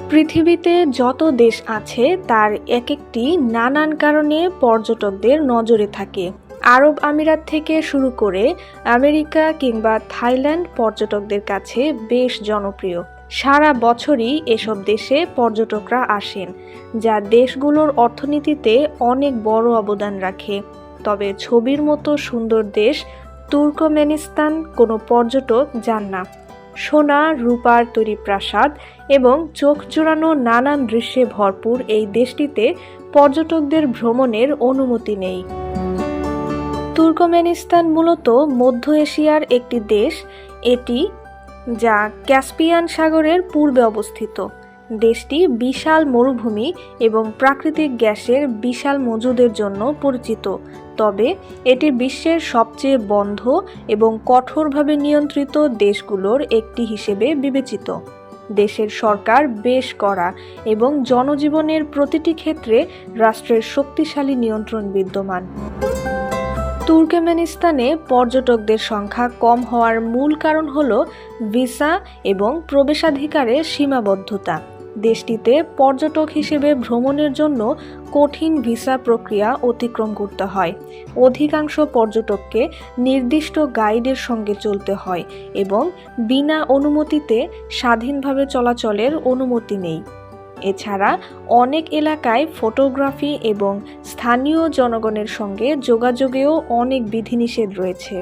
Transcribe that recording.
পৃথিবীতে যত দেশ আছে তার এক একটি নানান কারণে পর্যটকদের নজরে থাকে। আরব আমিরাত থেকে শুরু করে আমেরিকা কিংবা থাইল্যান্ড পর্যটকদের কাছে বেশ জনপ্রিয়। সারা বছরই এসব দেশে পর্যটকরা আসেন, যা দেশগুলোর অর্থনীতিতে অনেক বড় অবদান রাখে। তবে ছবির মতো সুন্দর দেশ তুর্কমেনিস্তান কোনো পর্যটক যান না। সোনা রূপার তৈরি প্রাসাদ এবং চোখ জোড়ানো নানান দৃশ্যে ভরপুর এই দেশটিতে পর্যটকদের ভ্রমণের অনুমতি নেই। তুর্কমেনিস্তান মূলত মধ্য এশিয়ার একটি দেশ, এটি যা ক্যাস্পিয়ান সাগরের পূর্বে অবস্থিত। দেশটি বিশাল মরুভূমি এবং প্রাকৃতিক গ্যাসের বিশাল মজুদের জন্য পরিচিত, তবে এটি বিশ্বের সবচেয়ে বন্ধ এবং কঠোরভাবে নিয়ন্ত্রিত দেশগুলোর একটি হিসেবে বিবেচিত। দেশের সরকার বেশ কড়া এবং জনজীবনের প্রতিটি ক্ষেত্রে রাষ্ট্রের শক্তিশালী নিয়ন্ত্রণ বিদ্যমান। তুর্কমেনিস্তানে পর্যটকদের সংখ্যা কম হওয়ার মূল কারণ হল ভিসা এবং প্রবেশাধিকারের সীমাবদ্ধতা। দেশটিতে পর্যটক হিসেবে ভ্রমণের জন্য কঠিন ভিসা প্রক্রিয়া অতিক্রম করতে হয়। অধিকাংশ পর্যটককে নির্দিষ্ট গাইডের সঙ্গে চলতে হয় এবং বিনা অনুমতিতে স্বাধীনভাবে চলাচলের অনুমতি নেই। এছাড়া অনেক এলাকায় ফটোগ্রাফি এবং স্থানীয় জনগণের সঙ্গে যোগাযোগেও অনেক বিধিনিষেধ রয়েছে।